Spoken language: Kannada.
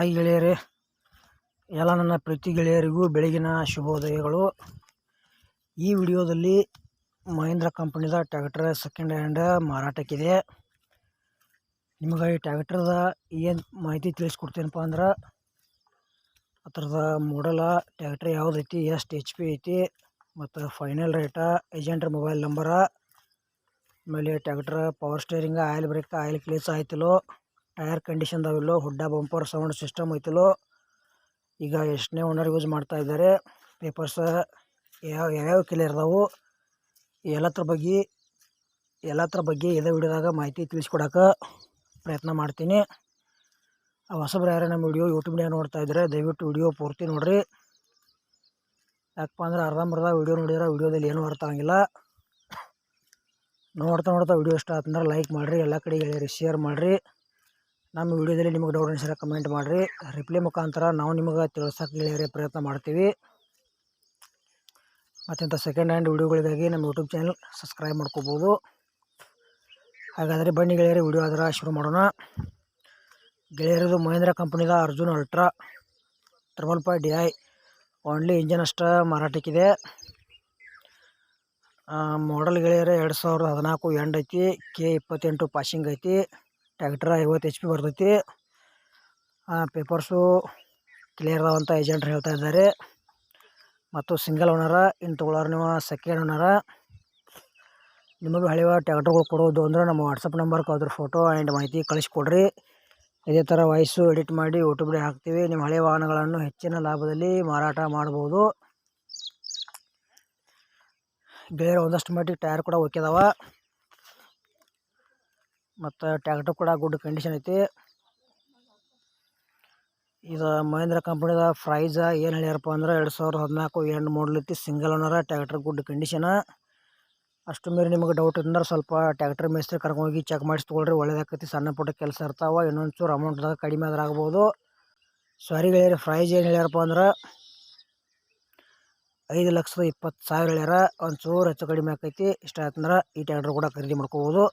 ಹಾಯ್ ಗೆಳೆಯರೇ, ಎಲ್ಲ ನನ್ನ ಪ್ರೀತಿ ಗೆಳೆಯರಿಗೂ ಬೆಳಗಿನ ಶುಭೋದಯಗಳು. ಈ ವಿಡಿಯೋದಲ್ಲಿ ಮಹೇಂದ್ರ ಕಂಪನಿದ ಟ್ರ್ಯಾಕ್ಟರ್ ಸೆಕೆಂಡ್ ಹ್ಯಾಂಡ್ ಮಾರಾಟಕ್ಕಿದೆ. ನಿಮಗೆ ಈ ಟ್ರ್ಯಾಕ್ಟರ್ದ ಏನು ಮಾಹಿತಿ ತಿಳಿಸ್ಕೊಡ್ತೀನಪ್ಪ ಅಂದ್ರೆ, ಅದರದ ಮಾಡಲ, ಟ್ರ್ಯಾಕ್ಟರ್ ಯಾವುದೈತಿ, ಎಷ್ಟು HP ಐತಿ, ಮತ್ತು ಫೈನಲ್ ರೇಟ, ಏಜೆಂಟ್ರ ಮೊಬೈಲ್ ನಂಬರ, ಆಮೇಲೆ tractor power steering, oil brake, oil ಕ್ಲೀಸ್ ಆಯ್ತಲೋ, ಟೈರ್ ಕಂಡೀಷನ್ದಾವಿಲ್ಲೋ, ಹುಡ್ಡ ಬಂಪರ್ ಸೌಂಡ್ ಸಿಸ್ಟಮ್ ಐತಲೋ, ಈಗ ಎಷ್ಟನೇ ಓನರ್ ಯೂಸ್ ಮಾಡ್ತಾ ಇದ್ದಾರೆ, ಪೇಪರ್ಸ್ ಯಾವ್ಯಾವ ಕ್ಲಿಯರ್ ಅದಾವು, ಎಲ್ಲತ್ರ ಬಗ್ಗೆ ಇದೇ ವಿಡಿಯೋದಾಗ ಮಾಹಿತಿ ತಿಳಿಸ್ಕೊಡೋಕೆ ಪ್ರಯತ್ನ ಮಾಡ್ತೀನಿ. ಹೊಸಬ್ರು ಯಾರೇ ನಮ್ಮ ವಿಡಿಯೋ ಯೂಟ್ಯೂಬ್ನಾಗ ನೋಡ್ತಾ ಇದ್ದರೆ ದಯವಿಟ್ಟು ವಿಡಿಯೋ ಪೂರ್ತಿ ನೋಡಿರಿ. ಯಾಕಪ್ಪ ಅಂದ್ರೆ ಅರ್ಧಂಬರ್ಧ ವಿಡಿಯೋ ನೋಡಿದ್ರೆ ವಿಡಿಯೋದಲ್ಲಿ ಏನೂ ಅರ್ಥ ಆಗಿಲ್ಲ. ನೋಡ್ತಾ ವಿಡಿಯೋ ಇಷ್ಟ ಆತಂದ್ರೆ ಲೈಕ್ ಮಾಡಿರಿ, ಎಲ್ಲ ಕಡೆ ಹೇಳಿರಿ, ಶೇರ್ ಮಾಡಿರಿ. ನಮ್ಮ ವಿಡಿಯೋದಲ್ಲಿ ನಿಮಗೆ ಡೌಟ್ ಅನಿಸಿದ್ರೆ ಕಮೆಂಟ್ ಮಾಡಿರಿ. ರಿಪ್ಲೈ ಮುಖಾಂತರ ನಾವು ನಿಮಗೆ ತಿಳಿಸೋಕೆ ಹೇಳಿರಿ ಪ್ರಯತ್ನ ಮಾಡ್ತೀವಿ. ಮತ್ತಿಂಥ ಸೆಕೆಂಡ್ ಹ್ಯಾಂಡ್ ವಿಡಿಯೋಗಳಿಗಾಗಿ ನಮ್ಮ ಯೂಟ್ಯೂಬ್ ಚಾನಲ್ ಸಬ್ಸ್ಕ್ರೈಬ್ ಮಾಡ್ಕೋಬೋದು. ಹಾಗಾದರೆ ಬನ್ನಿ ಗೆಳೆಯರಿ, ವಿಡಿಯೋ ಆದ್ರೆ ಶುರು ಮಾಡೋಣ. ಗೆಳೆಯರದು ಮಹೇಂದ್ರ ಕಂಪನಿದ Arjun ultra 555DI only engine ಅಷ್ಟು ಮಾರಾಟಕ್ಕಿದೆ. ಮಾಡಲ್ ಗೆಳೆಯರೇ 2014 ಎಂಡ್ ಐತಿ, K28 ಪಾಸಿಂಗ್ ಐತಿ, ಟ್ರ್ಯಾಕ್ಟರ್ 50 HP ಬರ್ತೈತಿ. ಪೇಪರ್ಸು ಕ್ಲಿಯರ್ ಅದಾವಂತ ಏಜೆಂಟ್ರು ಹೇಳ್ತಾ ಇದ್ದಾರೆ. ಮತ್ತು ಸಿಂಗಲ್ ಓನರ, ಇನ್ನು ತೊಗೊಳೋರು ನೀವು ಸೆಕೆಂಡ್ ಓನರ. ನಿಮಗೆ ಹಳೆಯ ಟ್ರ್ಯಾಕ್ಟರ್ಗಳು ಕೊಡೋದು ಅಂದ್ರೆ ನಮ್ಮ ವಾಟ್ಸಪ್ ನಂಬರ್ಗೆ ಅದ್ರ ಫೋಟೋ ಆ್ಯಂಡ್ ಮಾಹಿತಿ ಕಳಿಸ್ಕೊಡ್ರಿ. ಇದೇ ಥರ ವಾಯ್ಸು ಎಡಿಟ್ ಮಾಡಿ ಯೂಟ್ಯೂಬ್ಗೆ ಹಾಕ್ತೀವಿ. ನಿಮ್ಮ ಹಳೆಯ ವಾಹನಗಳನ್ನು ಹೆಚ್ಚಿನ ಲಾಭದಲ್ಲಿ ಮಾರಾಟ ಮಾಡ್ಬೋದು. ಬೇರೆ ಒಂದಷ್ಟು ಮಟ್ಟಿಗೆ ಟೈರ್ ಕೂಡ ಓಕೆದಾವ, ಮತ್ತು ಟ್ರ್ಯಾಕ್ಟರ್ ಕೂಡ ಗುಡ್ ಕಂಡೀಷನ್ ಐತಿ. ಇದು ಮಹೇಂದ್ರ ಕಂಪನಿದ ಪ್ರೈಸ್ ಏನು ಹೇಳ್ಯಾರಪ್ಪ ಅಂದ್ರೆ 2014 ಎಂಡ್ ಮಾಡಲ್ ಐತಿ, ಸಿಂಗಲ್ ಓನರ, ಟ್ರ್ಯಾಕ್ಟರ್ ಗುಡ್ ಕಂಡೀಷನ. ಅಷ್ಟು ಮೇಲೆ ನಿಮಗೆ ಡೌಟ್ ಅಂದ್ರೆ ಸ್ವಲ್ಪ ಟ್ರ್ಯಾಕ್ಟರ್ ಮೇಸ್ತ್ರಿ ಕರ್ಕೊಂಡೋಗಿ ಚೆಕ್ ಮಾಡಿಸಿ ತೊಗೊಳ್ರಿ, ಒಳ್ಳೇದಾಕೈತಿ. ಸಣ್ಣ ಪುಟ್ಟ ಕೆಲಸ ಇರ್ತಾವೆ, ಇನ್ನೊಂಚೂರು ಅಮೌಂಟ್ದಾಗ ಕಡಿಮೆ ಆದ್ರೆ ಆಗ್ಬೋದು. ಸಾರಿ ಗೆಳೆಯರಿ, ಪ್ರೈಸ್ ಏನು ಹೇಳ್ಯಾರಪ್ಪ ಅಂದ್ರೆ 5,20,000 ಹೇಳ್ಯಾರ. ಒಂಚೂರು ಹೆಚ್ಚು ಕಡಿಮೆ ಆಕೈತಿ. ಇಷ್ಟ ಆಯ್ತಂದ್ರೆ ಈ ಟ್ರ್ಯಾಕ್ಟರ್ ಕೂಡ ಖರೀದಿ ಮಾಡ್ಕೋಬೋದು.